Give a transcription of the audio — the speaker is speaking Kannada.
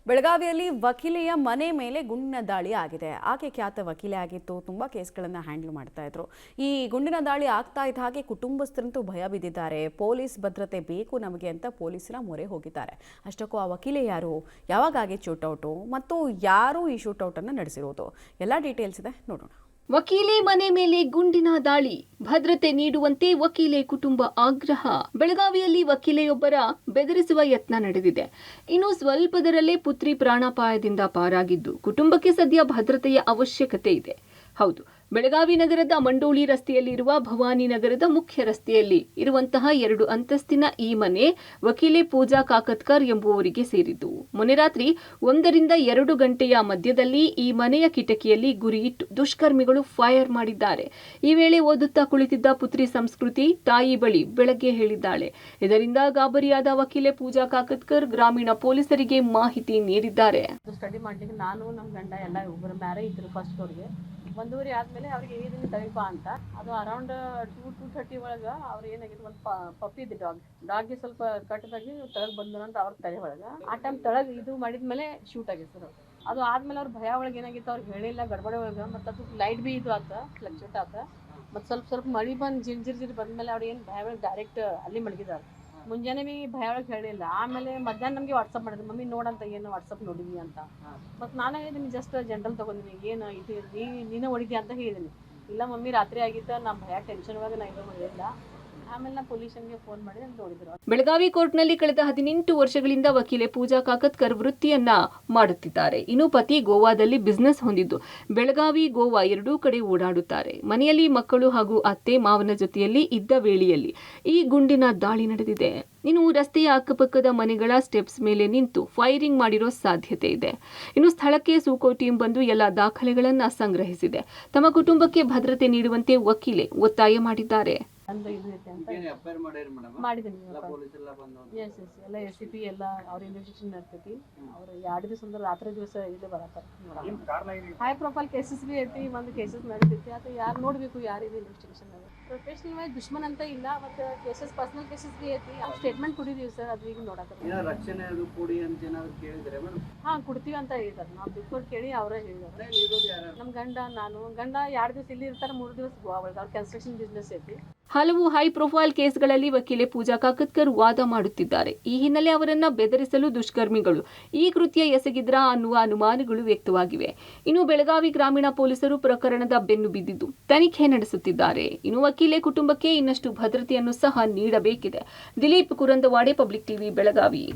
ಬೆಳಗಾವಿಯಲ್ಲಿ ವಕೀಲೆಯ ಮನೆ ಮೇಲೆ ಗುಂಡಿನ ದಾಳಿ ಆಗಿದೆ. ಆಕೆ ಖ್ಯಾತ ವಕೀಲೆ ಆಗಿತ್ತು, ತುಂಬಾ ಕೇಸ್ಗಳನ್ನು ಹ್ಯಾಂಡಲ್ ಮಾಡ್ತಾ ಇದ್ರು. ಈ ಗುಂಡಿನ ದಾಳಿ ಆಗ್ತಾ ಇದ್ದ ಹಾಗೆ ಕುಟುಂಬಸ್ಥರಂತೂ ಭಯ ಬಿದ್ದಿದ್ದಾರೆ. ಪೊಲೀಸ್ ಭದ್ರತೆ ಬೇಕು ನಮಗೆ ಅಂತ ಪೊಲೀಸರ ಮೊರೆ ಹೋಗಿದ್ದಾರೆ. ಅಷ್ಟಕ್ಕೂ ಆ ವಕೀಲೆ ಯಾರು, ಯಾವಾಗಾಗಿ ಶೂಟೌಟು ಮತ್ತು ಯಾರು ಈ ಶೂಟೌಟ್ ಅನ್ನು ನಡೆಸಿರೋದು, ಎಲ್ಲ ಡೀಟೇಲ್ಸ್ ಇದೆ, ನೋಡೋಣ. ವಕೀಲೆ ಮನೆ ಮೇಲೆ ಗುಂಡಿನ ದಾಳಿ, ಭದ್ರತೆ ನೀಡುವಂತೆ ವಕೀಲೆ ಕುಟುಂಬ ಆಗ್ರಹ. ಬೆಳಗಾವಿಯಲ್ಲಿ ವಕೀಲೆಯೊಬ್ಬರ ಬೆದರಿಸುವ ಯತ್ನ ನಡೆದಿದೆ. ಇನ್ನು ಸ್ವಲ್ಪದರಲ್ಲೇ ಪುತ್ರಿ ಪ್ರಾಣಾಪಾಯದಿಂದ ಪಾರಾಗಿದ್ದು, ಕುಟುಂಬಕ್ಕೆ ಸದ್ಯ ಭದ್ರತೆಯ ಅವಶ್ಯಕತೆ ಇದೆ. ಹೌದು, ಬೆಳಗಾವಿ ನಗರದ ಮಂಡೋಳಿ ರಸ್ತೆಯಲ್ಲಿರುವ ಭವಾನಿ ನಗರದ ಮುಖ್ಯ ರಸ್ತೆಯಲ್ಲಿ ಇರುವಂತಹ 2 ಅಂತಸ್ತಿನ ಈ ಮನೆ ವಕೀಲೆ ಪೂಜಾ ಕಾಕತ್ಕರ್ ಎಂಬುವರಿಗೆ ಸೇರಿದ್ದು. ಮೊನ್ನೆ ರಾತ್ರಿ 1 ರಿಂದ 2 ಗಂಟೆಯ ಮಧ್ಯದಲ್ಲಿ ಈ ಮನೆಯ ಕಿಟಕಿಯಲ್ಲಿ ಗುರಿಯಿಟ್ಟು ದುಷ್ಕರ್ಮಿಗಳು ಫೈರ್ ಮಾಡಿದ್ದಾರೆ. ಈ ವೇಳೆ ಓದುತ್ತಾ ಕುಳಿತಿದ್ದ ಪುತ್ರಿ ಸಂಸ್ಕೃತಿ ತಾಯಿ ಬಳಿ ಬೆಳಗ್ಗೆ ಹೇಳಿದ್ದಾಳೆ. ಇದರಿಂದ ಗಾಬರಿಯಾದ ವಕೀಲೆ ಪೂಜಾ ಕಾಕತ್ಕರ್ ಗ್ರಾಮೀಣ ಪೊಲೀಸರಿಗೆ ಮಾಹಿತಿ ನೀಡಿದ್ದಾರೆ. ಸ್ಟಡಿ ಮಾಡ್ಲಿಕ್ಕೆ ನಾನು ನಮ್ಮ ಗಂಡ ಎಲ್ಲ ಒಬ್ಬರು ಮ್ಯಾರೇಜ್ ಇದ್ರು. ಫಸ್ಟ್ ಫ್ಲೋರ್ಗೆ 1:30 ಆದಮೇಲೆ ಅವ್ರಿಗೆ ಹೇಳಿದ್ದೀನಿ ತಳಿಪ ಅಂತ. ಅದು ಅರೌಂಡ್ 2:30 ಒಳಗೆ ಅವ್ರು ಏನಾಗಿತ್ತು, ಒಂದು ಪಪ್ಪಿ ಇದೆ, ಡಾಗ್ಗೆ ಸ್ವಲ್ಪ ಕಟ್ಟದಾಗಿ ತೆಳಗೆ ಬಂದ್ರು ಅಂತ ಅವ್ರ ತಲೆ ಒಳಗೆ. ಆ ಟೈಮ್ ತೆಳಗೆ ಇದು ಮಾಡಿದ್ಮೇಲೆ ಶೂಟ್ ಆಗಿತ್ತು ಸರ್. ಅದು ಆದ್ಮೇಲೆ ಅವ್ರ ಭಯ ಒಳಗೆ ಏನಾಗಿತ್ತು, ಅವ್ರಿಗೆ ಹೇಳಿಲ್ಲ ಗಡ್ಬಡೆ ಒಳಗೆ. ಮತ್ತು ಅದು ಲೈಟ್ ಬಿ ಇದು ಆತ, ಫ್ಲಕ್ಚುಟ್ ಆತ. ಮತ್ತು ಸ್ವಲ್ಪ ಮಳಿ ಬಂದು ಜಿರ್ ಬಂದ್ಮೇಲೆ ಅವ್ರು ಏನು ಭಯ ಒಳಗೆ ಡೈರೆಕ್ಟ್ ಅಲ್ಲಿ ಮಲಗಿದ್ದಾರೆ. ಮುಂಜಾನೆ ಬಿ ಭಯ ಒಳಗೆ ಹೇಳಿಲ್ಲ. ಆಮೇಲೆ ಮಧ್ಯಾಹ್ನ ನಮಗೆ ವಾಟ್ಸಪ್ ಮಾಡಿದ್ರು, ಮಮ್ಮಿ ನೋಡಂತ ಏನು ವಾಟ್ಸಪ್ ನೋಡಿದ್ವಿ ಅಂತ. ಮತ್ತು ನಾನು ಹೇಳಿದ್ದೀನಿ ಜಸ್ಟ್ ಜನರಲ್ ತೊಗೊಂಡಿನಿ, ಏನು ಇದು ನೀನೇ ಹೊಡಿದ್ಯಾ ಅಂತ ಹೇಳಿದ್ದೀನಿ. ಇಲ್ಲ ಮಮ್ಮಿ ರಾತ್ರಿ ಆಗಿತ್ತು, ನಮ್ಮ ಭಯ ಟೆನ್ಷನ್ ಒಳಗೆ ನಾನು ಇದು ಮಾಡಿಲ್ಲ. ಆಮೇಲೆ ನಾ ಪೊಲೀಸನ್ಗೆ ಫೋನ್ ಮಾಡಿ ಅಂತ ನೋಡಿದ್ರು. ಬೆಳಗಾವಿ ಕೋರ್ಟ್ನಲ್ಲಿ ಕಳೆದ 18 ವರ್ಷಗಳಿಂದ ವಕೀಲೆ ಪೂಜಾ ಕಾಕತ್ಕರ್ ವೃತ್ತಿಯನ್ನ ಮಾಡುತ್ತಿದ್ದಾರೆ. ಇನ್ನು ಪತಿ ಗೋವಾದಲ್ಲಿ ಬಿಸಿನೆಸ್ ಹೊಂದಿದ್ದು ಬೆಳಗಾವಿ ಗೋವಾ ಎರಡೂ ಕಡೆ ಓಡಾಡುತ್ತಾರೆ. ಮನೆಯಲ್ಲಿ ಮಕ್ಕಳು ಹಾಗೂ ಅತ್ತೆ ಮಾವನ ಜೊತೆಯಲ್ಲಿ ಇದ್ದ ವೇಳೆಯಲ್ಲಿ ಈ ಗುಂಡಿನ ದಾಳಿ ನಡೆದಿದೆ. ಇನ್ನು ರಸ್ತೆಯ ಅಕ್ಕಪಕ್ಕದ ಮನೆಗಳ ಸ್ಟೆಪ್ಸ್ ಮೇಲೆ ನಿಂತು ಫೈರಿಂಗ್ ಮಾಡಿರೋ ಸಾಧ್ಯತೆ ಇದೆ. ಇನ್ನು ಸ್ಥಳಕ್ಕೆ ಸೂಕೋ ಟೀಮ್ ಬಂದು ಎಲ್ಲ ದಾಖಲೆಗಳನ್ನ ಸಂಗ್ರಹಿಸಿದೆ. ತಮ್ಮ ಕುಟುಂಬಕ್ಕೆ ಭದ್ರತೆ ನೀಡುವಂತೆ ವಕೀಲೆ ಒತ್ತಾಯ ಮಾಡಿದ್ದಾರೆ. ಇದು ಐತೆ ಅಂತ ಮಾಡಿದ್ದೀನಿ. ಎಸ್ ಎಲ್ಲ SCP ಎಲ್ಲ ಅವ್ರ ಇನ್ವೆಸ್ಟಿಗೇಷನ್ ಇರ್ತೈತಿ. ಅವ್ರು 2 ದಿವಸ ಅಂದ್ರೆ ರಾತ್ರಿ ದಿವಸ ಇಲ್ಲಿ ಬರತ್ತಾರೆ. ಹೈ ಪ್ರೊಫೈಲ್ ಕೇಸಸ್ ಬಿ ಐತಿ, ಒಂದು ಕೇಸಸ್ ನಡೀತೈತಿ. ಅದು ಯಾರು ನೋಡಬೇಕು, ಯಾರಿದೆ ಇನ್ವೆಸ್ಟಿಗೇಷನ್. ಪ್ರೊಫೆಷನಲ್ ವೈಸ್ ದುಶ್ಮನ್ ಅಂತ ಇಲ್ಲ, ಮತ್ತು ಕೇಸಸ್ ಪರ್ಸನಲ್ ಕೇಸಸ್ ಬಿ ಐತಿ. ಸ್ಟೇಟ್ಮೆಂಟ್ ಕೊಟ್ಟಿದ್ದೀವಿ ಸರ್, ಅದು ಈಗ ನೋಡಕ್ಕೆ ಹಾಂ ಕೊಡ್ತೀವಿ ಅಂತ ಹೇಳಿದಾರೆ. ನಾವು ಬಿಫೋರ್ ಕೇಳಿ ಅವರೇ ಹೇಳಿದಾರೆ. ನಮ್ಮ ಗಂಡ ನಾನು 2 ದಿವಸ ಇಲ್ಲಿ ಇರ್ತಾರೆ, 3 ದಿವಸ ಗೋವಾ ಒಳಗೆ. ಅವ್ರ ಕನ್ಸ್ಟ್ರಕ್ಷನ್ ಬಿಸ್ನೆಸ್ ಐತಿ. ಹಲವು ಹೈ ಪ್ರೊಫೈಲ್ ಕೇಸ್ಗಳಲ್ಲಿ ವಕೀಲೆ ಪೂಜಾ ಕಾಕತ್ಕರ್ ವಾದ ಮಾಡುತ್ತಿದ್ದಾರೆ. ಈ ಹಿನ್ನೆಲೆ ಅವರನ್ನ ಬೆದರಿಸಲು ದುಷ್ಕರ್ಮಿಗಳು ಈ ಕೃತ್ಯ ಎಸಗಿದ್ರ ಅನ್ನುವ ಅನುಮಾನಗಳು ವ್ಯಕ್ತವಾಗಿವೆ. ಇನ್ನು ಬೆಳಗಾವಿ ಗ್ರಾಮೀಣ ಪೊಲೀಸರು ಪ್ರಕರಣದ ಬೆನ್ನು ಬಿದ್ದಿದ್ದು ತನಿಖೆ ನಡೆಸುತ್ತಿದ್ದಾರೆ. ಇನ್ನು ವಕೀಲೆ ಕುಟುಂಬಕ್ಕೆ ಇನ್ನಷ್ಟು ಭದ್ರತೆಯನ್ನು ಸಹ ನೀಡಬೇಕಿದೆ. Dileep Kurandawade, public TV, Belagavi.